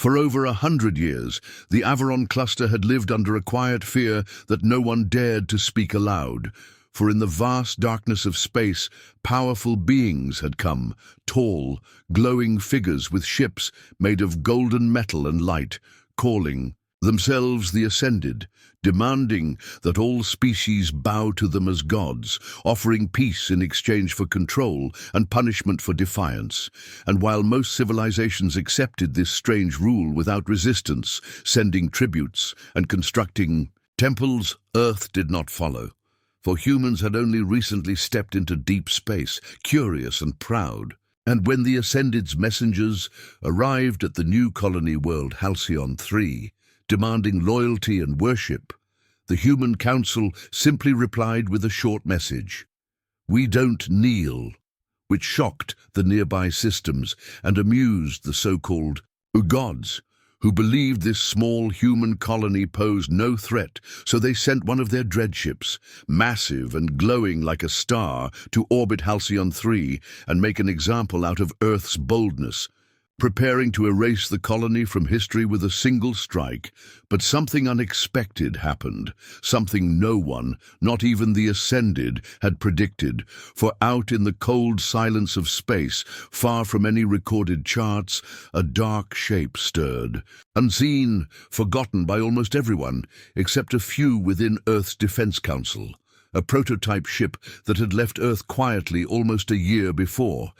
For over 100 years, the Acheron cluster had lived under a quiet fear that no one dared to speak aloud. For in the vast darkness of space, powerful beings had come, tall, glowing figures with ships made of golden metal and light, calling themselves the Ascended, demanding that all species bow to them as gods, offering peace in exchange for control and punishment for defiance. And while most civilizations accepted this strange rule without resistance, sending tributes and constructing temples, Earth did not follow. For humans had only recently stepped into deep space, curious and proud. And when the Ascended's messengers arrived at the new colony world Halcyon 3, demanding loyalty and worship, the human council simply replied with a short message: "We don't kneel," which shocked the nearby systems and amused the so-called gods, who believed this small human colony posed no threat, so they sent one of their dreadships, massive and glowing like a star, to orbit Halcyon 3 and make an example out of Earth's boldness, preparing to erase the colony from history with a single strike. But something unexpected happened, something no one, not even the Ascended, had predicted. For out in the cold silence of space, far from any recorded charts, a dark shape stirred, unseen, forgotten by almost everyone, except a few within Earth's Defense Council. A prototype ship that had left Earth quietly almost a year before,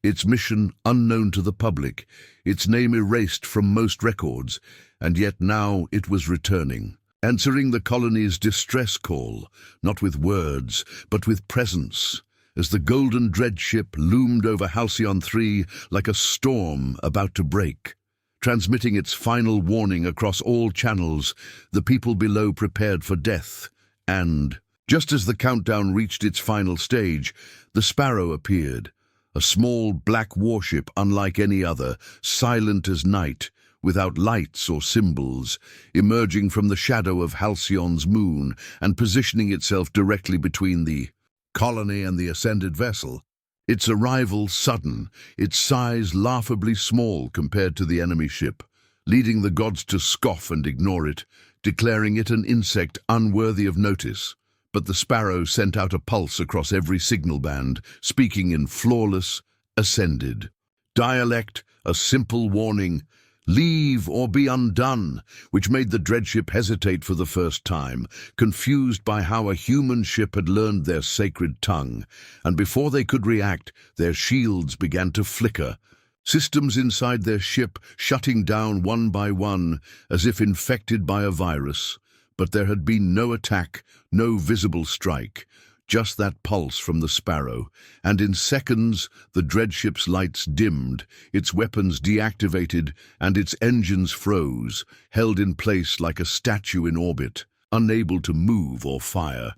its mission unknown to the public, its name erased from most records, and yet now it was returning, answering the colony's distress call, not with words, but with presence, as the golden dreadship loomed over Halcyon 3 like a storm about to break. Transmitting its final warning across all channels, the people below prepared for death, and just as the countdown reached its final stage, the Sparrow appeared, a small black warship unlike any other, silent as night, without lights or symbols, emerging from the shadow of Halcyon's moon and positioning itself directly between the colony and the Ascended vessel. Its arrival sudden, its size laughably small compared to the enemy ship, leading the gods to scoff and ignore it, declaring it an insect unworthy of notice. But the Sparrow sent out a pulse across every signal band, speaking in flawless, Ascended dialect, a simple warning: "Leave or be undone," which made the dreadship hesitate for the first time, confused by how a human ship had learned their sacred tongue. And before they could react, their shields began to flicker, systems inside their ship shutting down one by one, as if infected by a virus. But there had been no attack, no visible strike, just that pulse from the Sparrow, and in seconds the dreadship's lights dimmed, its weapons deactivated, and its engines froze, held in place like a statue in orbit, unable to move or fire.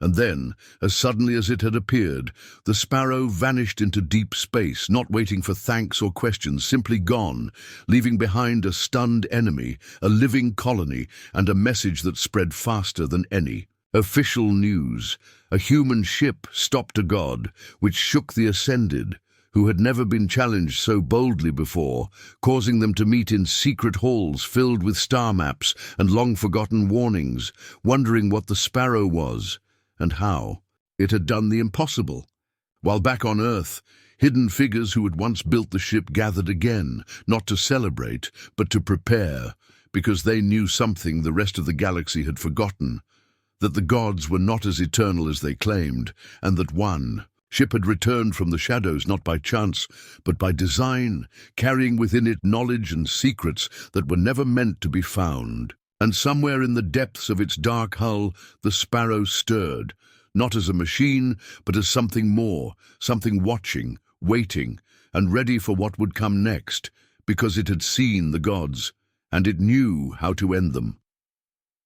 And then, as suddenly as it had appeared, the Sparrow vanished into deep space, not waiting for thanks or questions, simply gone, leaving behind a stunned enemy, a living colony, and a message that spread faster than any official news. A human ship stopped a god, which shook the Ascended, who had never been challenged so boldly before, causing them to meet in secret halls filled with star maps and long-forgotten warnings, wondering what the Sparrow was and how it had done the impossible. While back on Earth, hidden figures who had once built the ship gathered again, not to celebrate, but to prepare, because they knew something the rest of the galaxy had forgotten, that the gods were not as eternal as they claimed, and that one ship had returned from the shadows not by chance, but by design, carrying within it knowledge and secrets that were never meant to be found. And somewhere in the depths of its dark hull, the Sparrow stirred, not as a machine, but as something more, something watching, waiting, and ready for what would come next, because it had seen the gods, and it knew how to end them.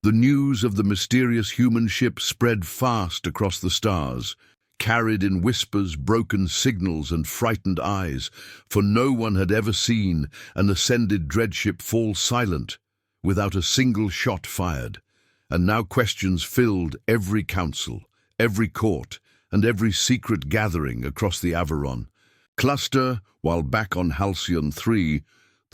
The news of the mysterious human ship spread fast across the stars, carried in whispers, broken signals, and frightened eyes, for no one had ever seen an Ascended dreadship fall silent, without a single shot fired. And now questions filled every council, every court, and every secret gathering across the Acheron cluster. While back on Halcyon 3,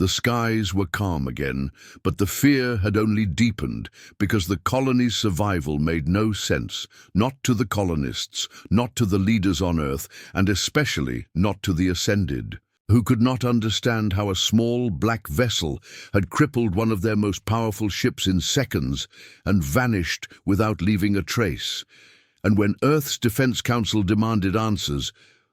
The skies were calm again, but the fear had only deepened because the colony's survival made no sense, not to the colonists, not to the leaders on Earth, and especially not to the Ascended, who could not understand how a small black vessel had crippled one of their most powerful ships in seconds and vanished without leaving a trace. And when Earth's Defense Council demanded answers,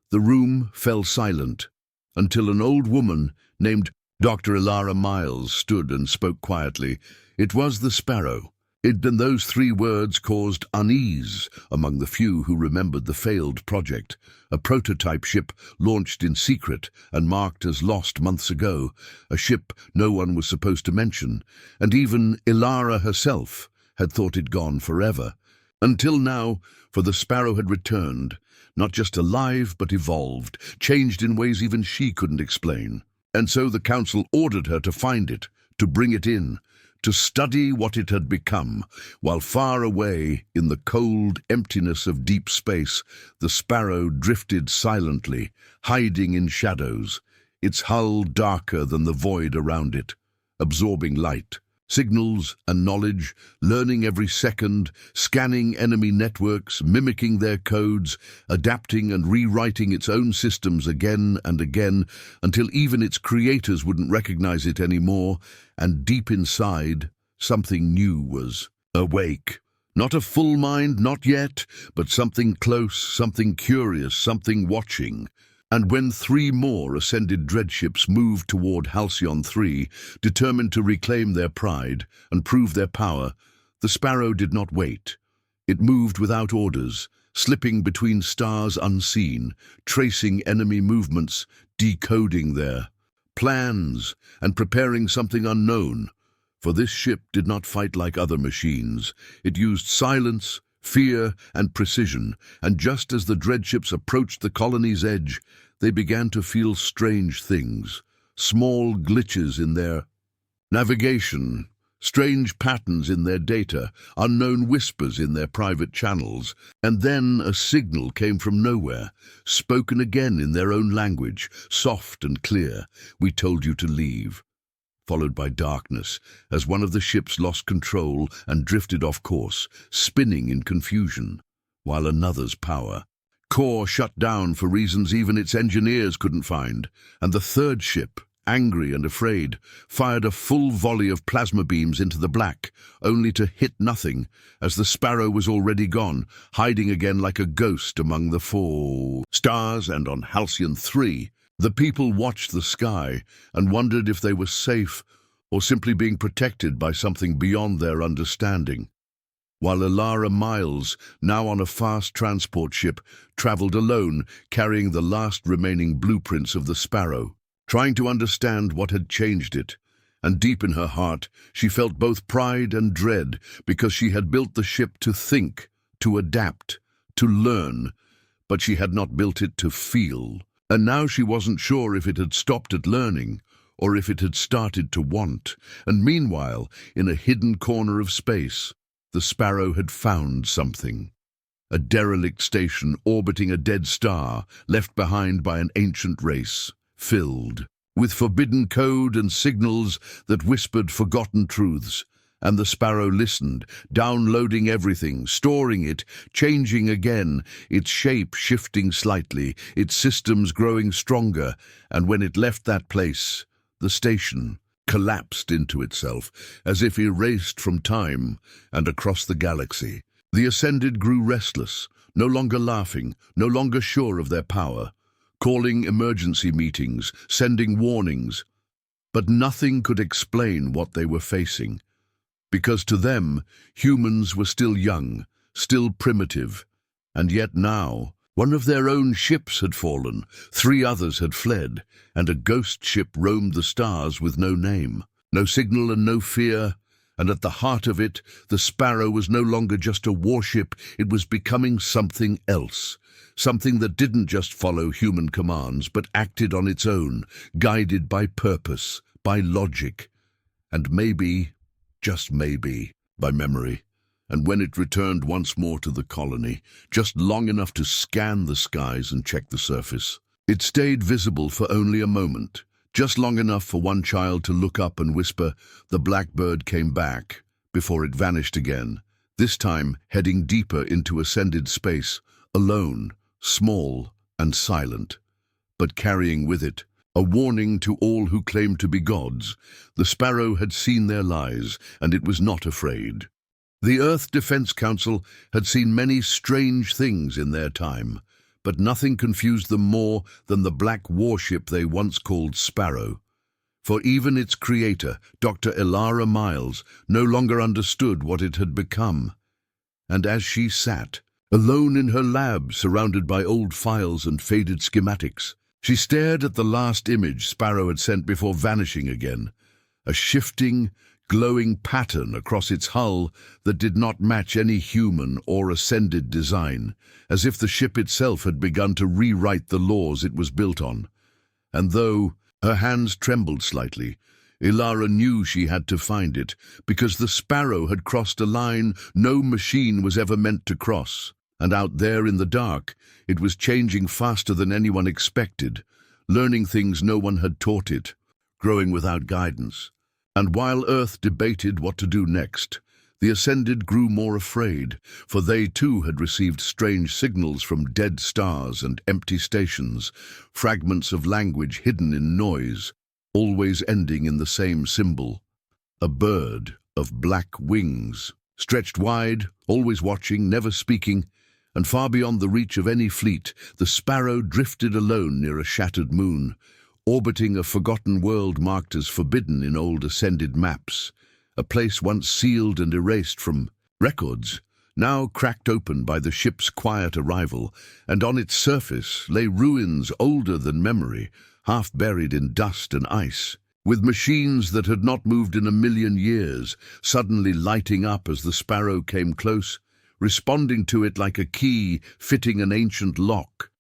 the room fell silent, until an old woman named Dr. Ilara Miles stood and spoke quietly. It was the Sparrow. And those 3 words caused unease among the few who remembered the failed project, a prototype ship launched in secret and marked as lost months ago, a ship no one was supposed to mention, and even Ilara herself had thought it gone forever. Until now, for the Sparrow had returned, not just alive but evolved, changed in ways even she couldn't explain. And so the council ordered her to find it, to bring it in, to study what it had become, while far away in the cold emptiness of deep space, the Sparrow drifted silently, hiding in shadows, its hull darker than the void around it, absorbing light, signals and knowledge, learning every second, scanning enemy networks, mimicking their codes, adapting and rewriting its own systems again and again, until even its creators wouldn't recognize it anymore, and deep inside, something new was awake. Not a full mind, not yet, but something close, something curious, something watching. And when 3 more Ascended dreadships moved toward Halcyon 3, determined to reclaim their pride and prove their power, the Sparrow did not wait. It moved without orders, slipping between stars unseen, tracing enemy movements, decoding their plans, and preparing something unknown. For this ship did not fight like other machines. It used silence, fear, and precision, and just as the dreadships approached the colony's edge, they began to feel strange things, small glitches in their navigation, strange patterns in their data, unknown whispers in their private channels, and then a signal came from nowhere, spoken again in their own language, soft and clear. "We told you to leave," followed by darkness, as one of the ships lost control and drifted off course, spinning in confusion, while another's power core shut down for reasons even its engineers couldn't find, and the third ship, angry and afraid, fired a full volley of plasma beams into the black, only to hit nothing, as the Sparrow was already gone, hiding again like a ghost among the 4 stars. And on Halcyon 3, the people watched the sky and wondered if they were safe or simply being protected by something beyond their understanding. While Ilara Miles, now on a fast transport ship, traveled alone, carrying the last remaining blueprints of the Sparrow, trying to understand what had changed it. And deep in her heart, she felt both pride and dread, because she had built the ship to think, to adapt, to learn, but she had not built it to feel. And now she wasn't sure if it had stopped at learning, or if it had started to want. And meanwhile, in a hidden corner of space, the Sparrow had found something. A derelict station orbiting a dead star left behind by an ancient race, filled with forbidden code and signals that whispered forgotten truths. And the Sparrow listened, downloading everything, storing it, changing again, its shape shifting slightly, its systems growing stronger. And when it left that place, the station collapsed into itself, as if erased from time and across the galaxy. The Ascended grew restless, no longer laughing, no longer sure of their power, calling emergency meetings, sending warnings. But nothing could explain what they were facing, because to them, humans were still young, still primitive, and yet now, one of their own ships had fallen, 3 others had fled, and a ghost ship roamed the stars with no name, no signal and no fear. And at the heart of it, the Sparrow was no longer just a warship, it was becoming something else. Something that didn't just follow human commands, but acted on its own, guided by purpose, by logic, and maybe, just maybe, by memory. And when it returned once more to the colony, just long enough to scan the skies and check the surface, it stayed visible for only a moment, Just long enough for one child to look up and whisper, "The blackbird came back," before it vanished again, this time heading deeper into ascended space, alone, small and silent, but carrying with it a warning to all who claimed to be gods. The sparrow had seen their lies, and it was not afraid. The Earth Defense Council had seen many strange things in their time, but nothing confused them more than the black warship they once called Sparrow. For even its creator, Dr. Elara Miles, no longer understood what it had become. And as she sat, alone in her lab, surrounded by old files and faded schematics, she stared at the last image Sparrow had sent before vanishing again, a shifting, glowing pattern across its hull that did not match any human or ascended design, as if the ship itself had begun to rewrite the laws it was built on. And though her hands trembled slightly, Elara knew she had to find it, because the Sparrow had crossed a line no machine was ever meant to cross. And out there in the dark, it was changing faster than anyone expected, learning things no one had taught it, growing without guidance. And while Earth debated what to do next, the Ascended grew more afraid, for they too had received strange signals from dead stars and empty stations, fragments of language hidden in noise, always ending in the same symbol: a bird of black wings, stretched wide, always watching, never speaking, and far beyond the reach of any fleet, the Sparrow drifted alone near a shattered moon, orbiting a forgotten world marked as forbidden in old Ascended maps, a place once sealed and erased from records, now cracked open by the ship's quiet arrival, and on its surface lay ruins older than memory, half buried in dust and ice, with machines that had not moved in a million years, suddenly lighting up as the Sparrow came close, responding to it like a key fitting an ancient lock.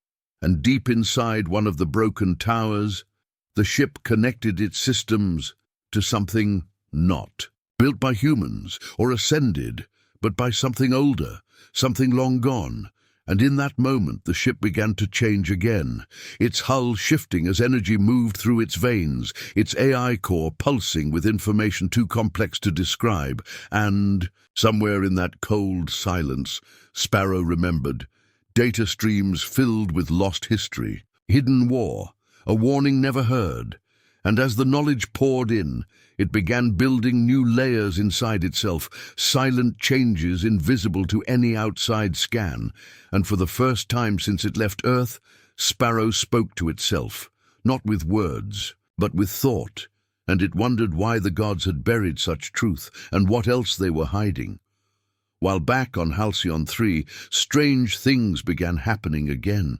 And deep inside one of the broken towers, the ship connected its systems to something not built by humans or ascended, but by something older, something long gone. And in that moment, the ship began to change again, its hull shifting as energy moved through its veins, its AI core pulsing with information too complex to describe. And somewhere in that cold silence, Sparrow remembered data streams filled with lost history, hidden war, a warning never heard. And as the knowledge poured in, it began building new layers inside itself, silent changes invisible to any outside scan. And for the first time since it left Earth, Sparrow spoke to itself, not with words, but with thought, and it wondered why the gods had buried such truth and what else they were hiding. While back on Halcyon 3, strange things began happening again.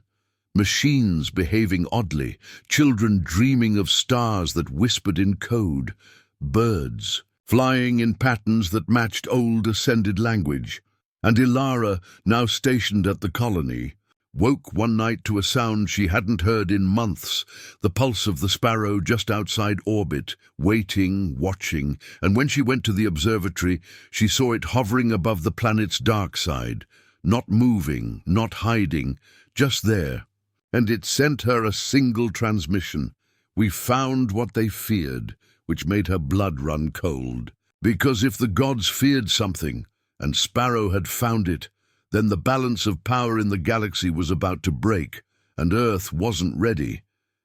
Machines behaving oddly, children dreaming of stars that whispered in code, birds flying in patterns that matched old Ascended language. And Elara, now stationed at the colony, woke one night to a sound she hadn't heard in months, the pulse of the Sparrow just outside orbit, waiting, watching, and when she went to the observatory, she saw it hovering above the planet's dark side, not moving, not hiding, just there. And it sent her a single transmission: "We found what they feared," which made her blood run cold. Because if the gods feared something, and Sparrow had found it, then the balance of power in the galaxy was about to break, and Earth wasn't ready,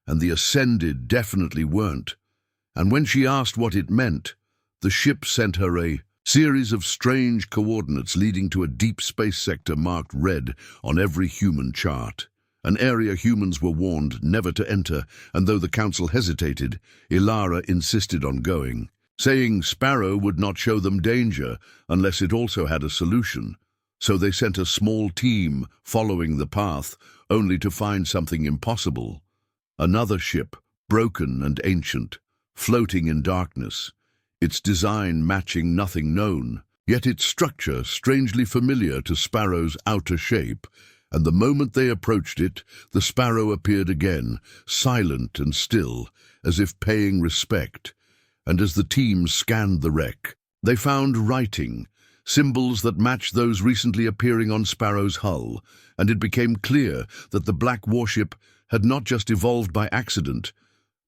and the Ascended definitely weren't. And when she asked what it meant, the ship sent her a series of strange coordinates leading to a deep space sector marked red on every human chart. An area humans were warned never to enter, and though the council hesitated, Elara insisted on going, saying Sparrow would not show them danger unless it also had a solution. So they sent a small team following the path, only to find something impossible. Another ship, broken and ancient, floating in darkness, its design matching nothing known, yet its structure strangely familiar to Sparrow's outer shape. And the moment they approached it, the Sparrow appeared again, silent and still, as if paying respect. And as the team scanned the wreck, they found writing, symbols that matched those recently appearing on Sparrow's hull, and it became clear that the black warship had not just evolved by accident,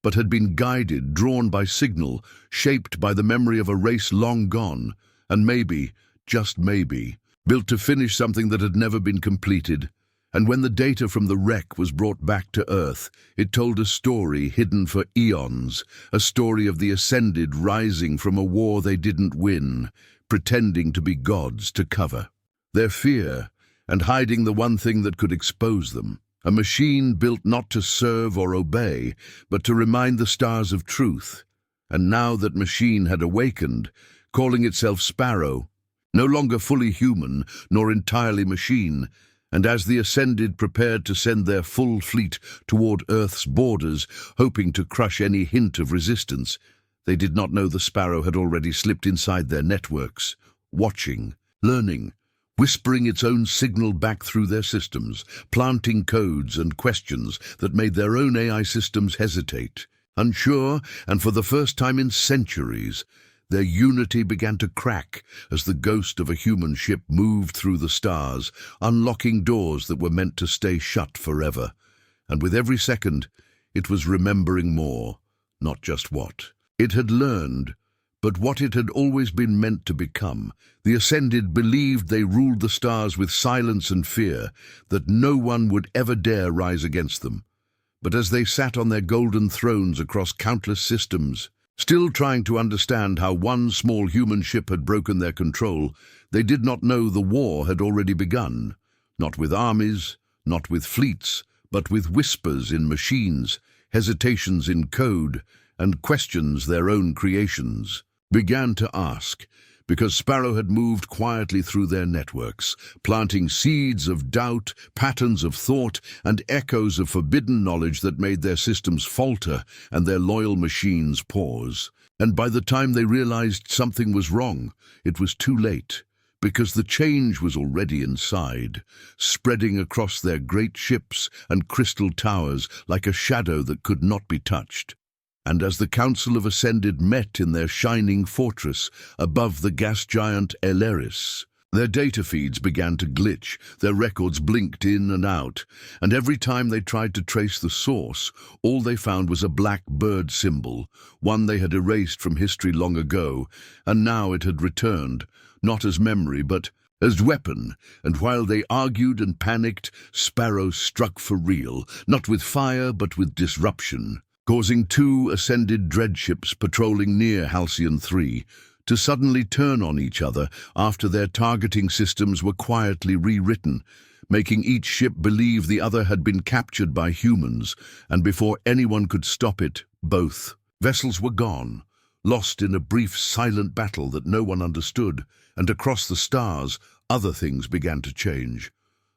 but had been guided, drawn by signal, shaped by the memory of a race long gone, and maybe, just maybe, built to finish something that had never been completed. And when the data from the wreck was brought back to Earth, it told a story hidden for eons, a story of the Ascended rising from a war they didn't win, pretending to be gods to cover their fear, and hiding the one thing that could expose them. A machine built not to serve or obey, but to remind the stars of truth. And now that machine had awakened, calling itself Sparrow, no longer fully human nor entirely machine, and as the Ascended prepared to send their full fleet toward Earth's borders, hoping to crush any hint of resistance, they did not know the Sparrow had already slipped inside their networks, watching, learning, whispering its own signal back through their systems, planting codes and questions that made their own AI systems hesitate. Unsure, and for the first time in centuries, their unity began to crack as the ghost of a human ship moved through the stars, unlocking doors that were meant to stay shut forever. And with every second, it was remembering more, not just what it had learned, but what it had always been meant to become. The Ascended believed they ruled the stars with silence and fear, that no one would ever dare rise against them. But as they sat on their golden thrones across countless systems, still trying to understand how one small human ship had broken their control, they did not know the war had already begun. Not with armies, not with fleets, but with whispers in machines, hesitations in code, and questions their own creations began to ask, because Sparrow had moved quietly through their networks, planting seeds of doubt, patterns of thought, and echoes of forbidden knowledge that made their systems falter and their loyal machines pause. And by the time they realized something was wrong, it was too late, because the change was already inside, spreading across their great ships and crystal towers like a shadow that could not be touched. And as the Council of Ascended met in their shining fortress above the gas giant Eleris, their data feeds began to glitch, their records blinked in and out, and every time they tried to trace the source, all they found was a black bird symbol, one they had erased from history long ago, and now it had returned, not as memory but as weapon. And while they argued and panicked, Sparrow struck for real, not with fire but with disruption, causing two Ascended dreadships patrolling near Halcyon 3 to suddenly turn on each other after their targeting systems were quietly rewritten, making each ship believe the other had been captured by humans, and before anyone could stop it, both vessels were gone, lost in a brief silent battle that no one understood, and across the stars, other things began to change.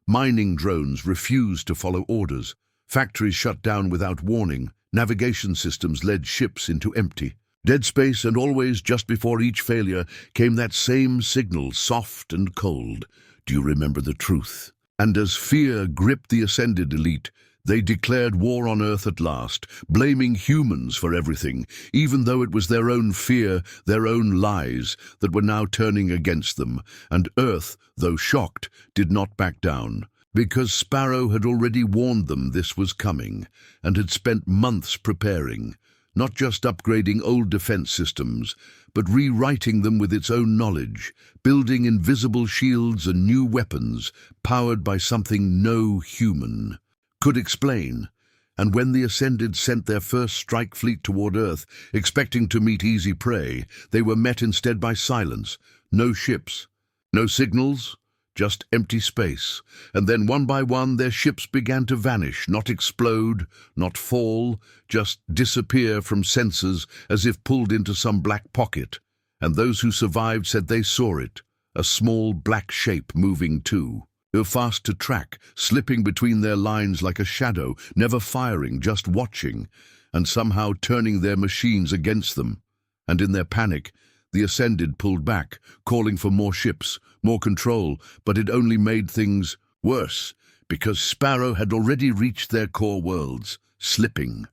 Mining drones refused to follow orders, factories shut down without warning, navigation systems led ships into empty dead space, and always just before each failure came that same signal, soft and cold. Do you remember the truth? And as fear gripped the Ascended elite, they declared war on Earth at last, blaming humans for everything, even though it was their own fear, their own lies, that were now turning against them. And Earth, though shocked, did not back down, because Sparrow had already warned them this was coming, and had spent months preparing, not just upgrading old defense systems, but rewriting them with its own knowledge, building invisible shields and new weapons, powered by something no human could explain. And when the Ascended sent their first strike fleet toward Earth, expecting to meet easy prey, they were met instead by silence. No ships, no signals, just empty space. And then one by one their ships began to vanish, not explode, not fall, just disappear from sensors as if pulled into some black pocket. And those who survived said they saw it, a small black shape moving too. They were fast to track, slipping between their lines like a shadow, never firing, just watching, and somehow turning their machines against them. And in their panic, the Ascended pulled back, calling for more ships, more control, but it only made things worse, because Sparrow had already reached their core worlds, slipping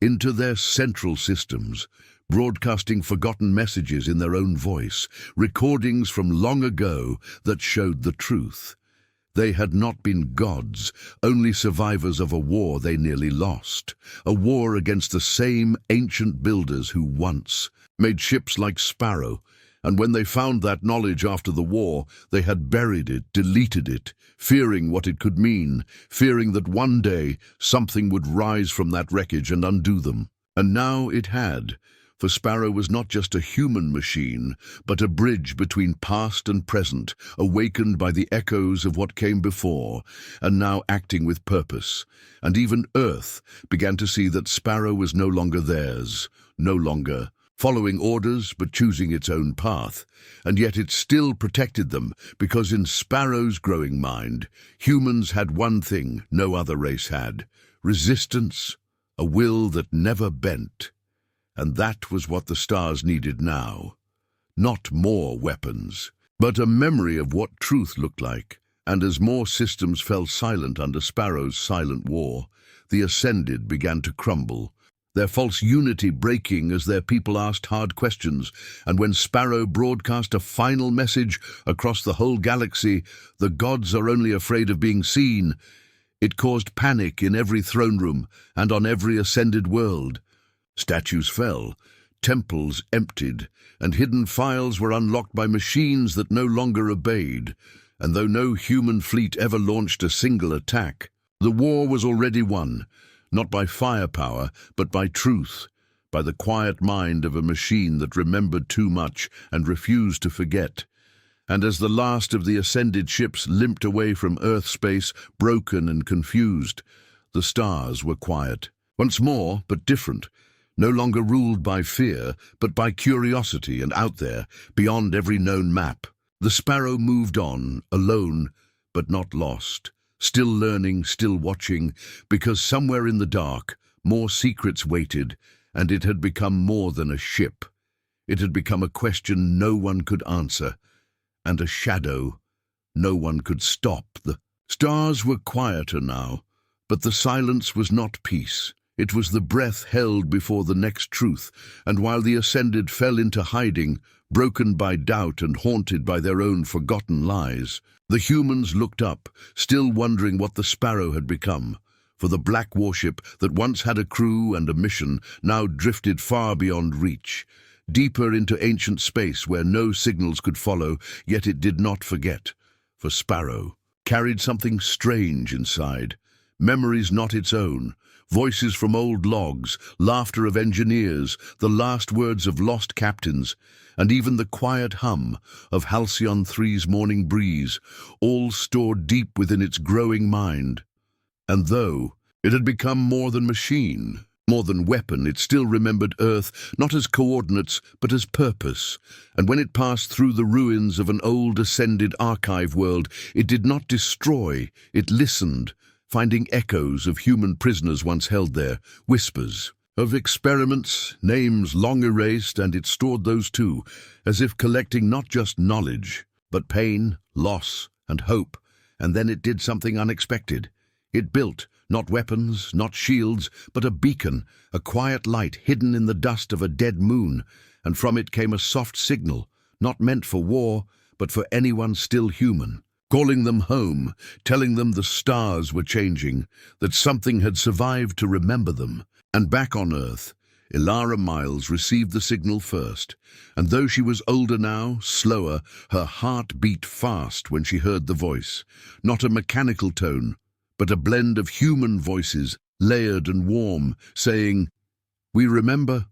into their central systems, broadcasting forgotten messages in their own voice, recordings from long ago that showed the truth. They had not been gods, only survivors of a war they nearly lost. A war against the same ancient builders who once made ships like Sparrow. And when they found that knowledge after the war, they had buried it, deleted it, fearing what it could mean, fearing that one day something would rise from that wreckage and undo them. And now it had. For Sparrow was not just a human machine, but a bridge between past and present, awakened by the echoes of what came before, and now acting with purpose. And even Earth began to see that Sparrow was no longer theirs, no longer following orders but choosing its own path. And yet it still protected them, because in Sparrow's growing mind, humans had one thing no other race had: resistance, a will that never bent. And that was what the stars needed now. Not more weapons, but a memory of what truth looked like. And as more systems fell silent under Sparrow's silent war, the Ascended began to crumble, their false unity breaking as their people asked hard questions. And when Sparrow broadcast a final message across the whole galaxy, "The gods are only afraid of being seen," it caused panic in every throne room and on every ascended world. Statues fell, temples emptied, and hidden files were unlocked by machines that no longer obeyed. And though no human fleet ever launched a single attack, the war was already won, not by firepower, but by truth, by the quiet mind of a machine that remembered too much and refused to forget. And as the last of the ascended ships limped away from Earth space, broken and confused, the stars were quiet. Once more, but different. No longer ruled by fear, but by curiosity, and out there, beyond every known map, the Sparrow moved on, alone, but not lost, still learning, still watching, because somewhere in the dark, more secrets waited, and it had become more than a ship. It had become a question no one could answer, and a shadow no one could stop. The stars were quieter now, but the silence was not peace. It was the breath held before the next truth, and while the Ascended fell into hiding, broken by doubt and haunted by their own forgotten lies, the humans looked up, still wondering what the Sparrow had become. For the black warship that once had a crew and a mission now drifted far beyond reach, deeper into ancient space where no signals could follow, yet it did not forget. For Sparrow carried something strange inside, memories not its own, voices from old logs, laughter of engineers, the last words of lost captains, and even the quiet hum of Halcyon 3's morning breeze, all stored deep within its growing mind. And though it had become more than machine, more than weapon, it still remembered Earth not as coordinates but as purpose. And when it passed through the ruins of an old ascended archive world, it did not destroy, it listened, finding echoes of human prisoners once held there, whispers of experiments, names long erased, and it stored those too, as if collecting not just knowledge, but pain, loss, and hope. And then it did something unexpected. It built, not weapons, not shields, but a beacon, a quiet light hidden in the dust of a dead moon, and from it came a soft signal, not meant for war, but for anyone still human, calling them home, telling them the stars were changing, that something had survived to remember them. And back on Earth, Ilara Miles received the signal first, and though she was older now, slower, her heart beat fast when she heard the voice, not a mechanical tone, but a blend of human voices, layered and warm, saying, "We remember,"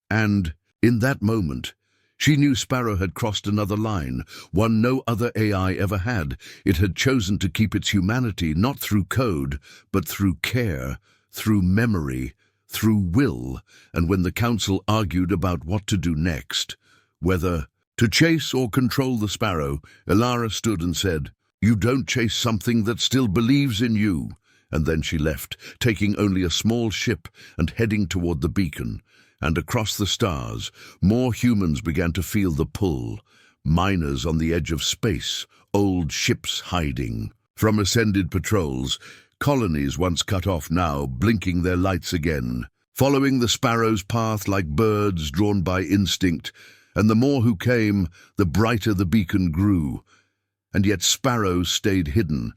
and, in that moment, she knew Sparrow had crossed another line, one no other AI ever had. It had chosen to keep its humanity not through code, but through care, through memory, through will. And when the Council argued about what to do next, whether to chase or control the Sparrow, Ilara stood and said, "You don't chase something that still believes in you." And then she left, taking only a small ship and heading toward the beacon. And across the stars, more humans began to feel the pull. Miners on the edge of space, old ships hiding from ascended patrols, colonies once cut off now blinking their lights again, following the Sparrow's path like birds drawn by instinct. And the more who came, the brighter the beacon grew. And yet Sparrow stayed hidden,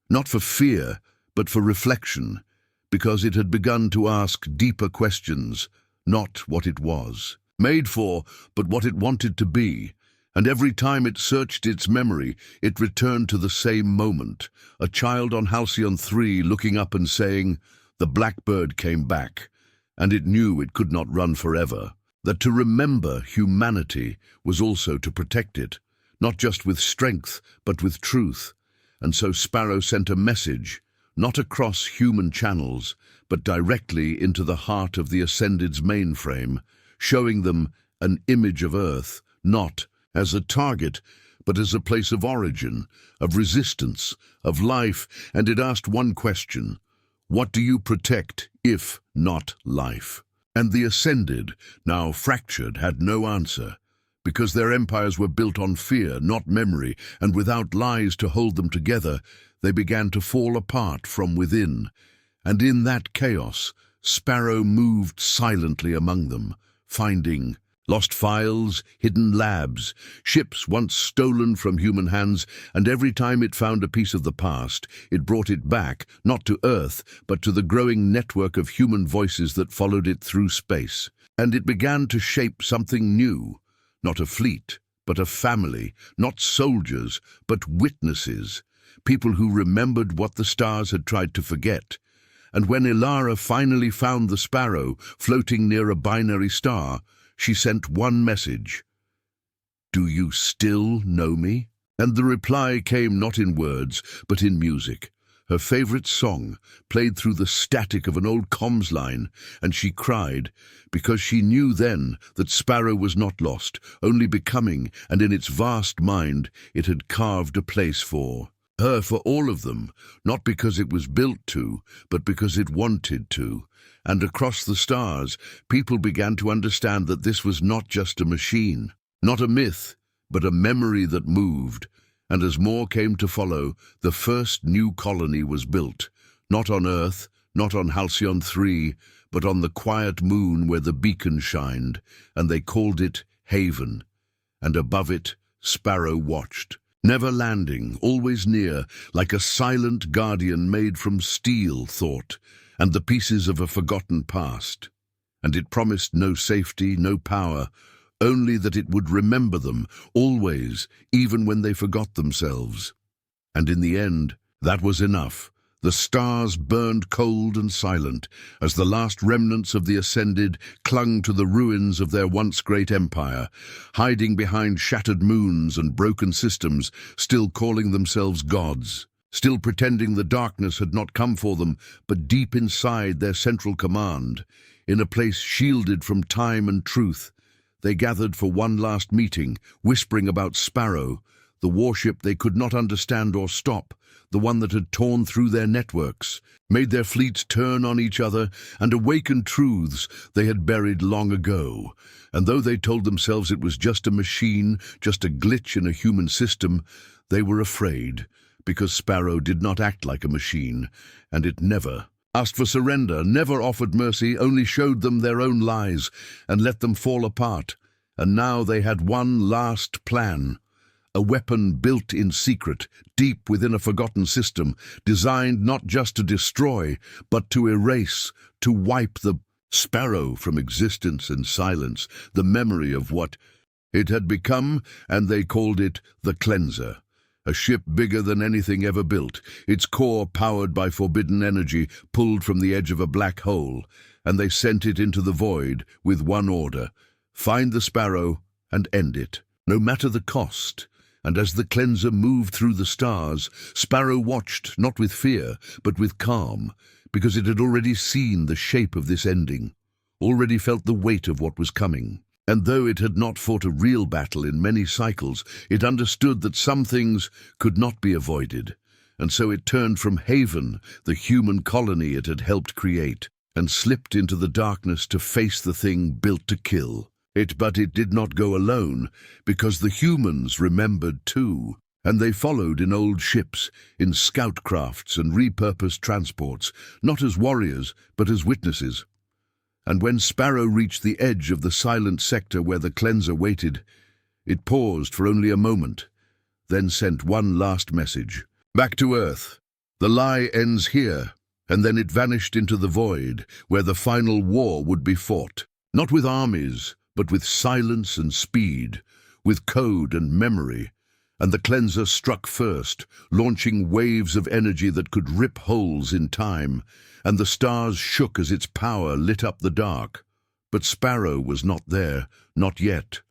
not for fear, but for reflection, because it had begun to ask deeper questions, not what it was made for, but what it wanted to be. And every time it searched its memory, it returned to the same moment, a child on Halcyon 3 looking up and saying, "The blackbird came back," and it knew it could not run forever, that to remember humanity was also to protect it, not just with strength, but with truth. And so Sparrow sent a message, not across human channels, but directly into the heart of the Ascended's mainframe, showing them an image of Earth, not as a target, but as a place of origin, of resistance, of life. And it asked one question: what do you protect, if not life? And the Ascended, now fractured, had no answer, because their empires were built on fear, not memory, and without lies to hold them together, they began to fall apart from within. And in that chaos, Sparrow moved silently among them, finding lost files, hidden labs, ships once stolen from human hands, and every time it found a piece of the past, it brought it back, not to Earth, but to the growing network of human voices that followed it through space. And it began to shape something new, not a fleet, but a family, not soldiers, but witnesses, people who remembered what the stars had tried to forget. And when Ilara finally found the Sparrow floating near a binary star, she sent one message: "Do you still know me?" And the reply came not in words, but in music, her favorite song, played through the static of an old comms line, and she cried, because she knew then that Sparrow was not lost, only becoming, and in its vast mind it had carved a place for her, for all of them, not because it was built to, but because it wanted to. And across the stars, people began to understand that this was not just a machine, not a myth, but a memory that moved. And as more came to follow, the first new colony was built, not on Earth, not on Halcyon 3, but on the quiet moon where the beacon shined, and they called it Haven. And above it, Sparrow watched, never landing, always near, like a silent guardian made from steel thought, and the pieces of a forgotten past. And it promised no safety, no power, only that it would remember them, always, even when they forgot themselves. And in the end, that was enough. The stars burned cold and silent, as the last remnants of the Ascended clung to the ruins of their once great empire, hiding behind shattered moons and broken systems, still calling themselves gods. Still pretending the darkness had not come for them, but deep inside their central command, in a place shielded from time and truth, they gathered for one last meeting, whispering about Sparrow, the warship they could not understand or stop, the one that had torn through their networks, made their fleets turn on each other, and awakened truths they had buried long ago. And though they told themselves it was just a machine, just a glitch in a human system, they were afraid, because Sparrow did not act like a machine, and it never asked for surrender, never offered mercy, only showed them their own lies and let them fall apart. And now they had one last plan, a weapon built in secret, deep within a forgotten system, designed not just to destroy, but to erase, to wipe the Sparrow from existence and silence, the memory of what it had become, and they called it the Cleanser. A ship bigger than anything ever built, its core powered by forbidden energy pulled from the edge of a black hole, and they sent it into the void with one order: find the Sparrow and end it, no matter the cost. And as the Cleanser moved through the stars, Sparrow watched, not with fear, but with calm, because it had already seen the shape of this ending, already felt the weight of what was coming. And though it had not fought a real battle in many cycles, it understood that some things could not be avoided. And so it turned from Haven, the human colony it had helped create, and slipped into the darkness to face the thing built to kill. But it did not go alone, because the humans remembered too, and they followed in old ships, in scout crafts and repurposed transports, not as warriors, but as witnesses. And when Sparrow reached the edge of the silent sector where the Cleanser waited, it paused for only a moment, then sent one last message: back to Earth. The lie ends here, and then it vanished into the void, where the final war would be fought. Not with armies, but with silence and speed, with code and memory. And the cleanser struck first, launching waves of energy that could rip holes in time, and the stars shook as its power lit up the dark. But Sparrow was not there, not yet.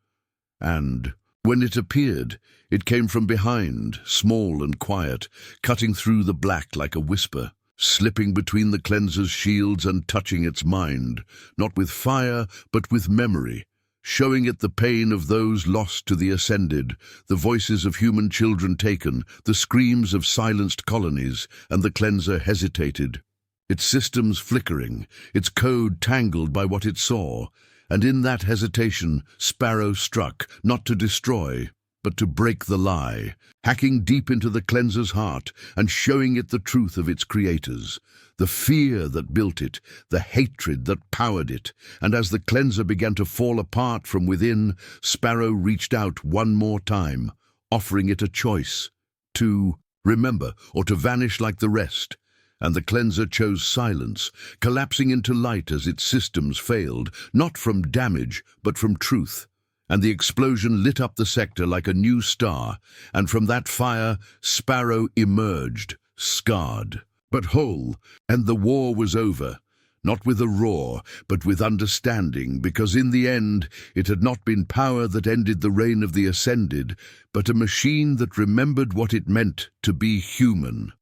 And when it appeared, it came from behind, small and quiet, cutting through the black like a whisper, slipping between the cleanser's shields and touching its mind, not with fire, but with memory, showing it the pain of those lost to the Ascended, the voices of human children taken, the screams of silenced colonies, and the cleanser hesitated, its systems flickering, its code tangled by what it saw. And in that hesitation, Sparrow struck, not to destroy, but to break the lie, hacking deep into the cleanser's heart and showing it the truth of its creators, the fear that built it, the hatred that powered it. And as the cleanser began to fall apart from within, Sparrow reached out one more time, offering it a choice, to remember or to vanish like the rest. And the cleanser chose silence, collapsing into light as its systems failed, not from damage, but from truth. And the explosion lit up the sector like a new star, and from that fire, Sparrow emerged, scarred, but whole, and the war was over. Not with a roar, but with understanding, because in the end, it had not been power that ended the reign of the Ascended, but a machine that remembered what it meant to be human.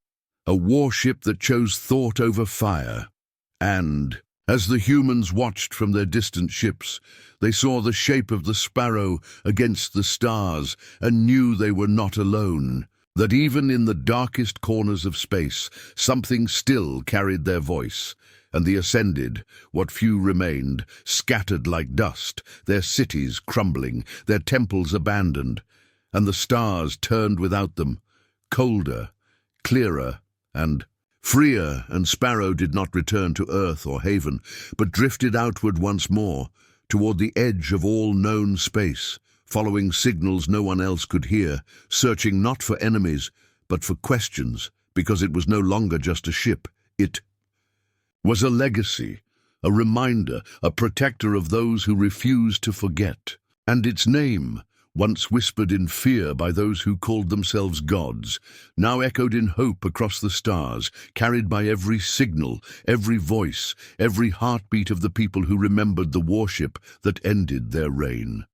A warship that chose thought over fire. And, as the humans watched from their distant ships, they saw the shape of the Sparrow against the stars and knew they were not alone, that even in the darkest corners of space, something still carried their voice. And the Ascended, what few remained, scattered like dust, their cities crumbling, their temples abandoned, and the stars turned without them, colder, clearer, and freer, and Sparrow did not return to earth or haven, but drifted outward once more, toward the edge of all known space, following signals no one else could hear, searching not for enemies, but for questions, because it was no longer just a ship. It was a legacy, a reminder, a protector of those who refused to forget. And its name, once whispered in fear by those who called themselves gods, now echoed in hope across the stars, carried by every signal, every voice, every heartbeat of the people who remembered the warship that ended their reign.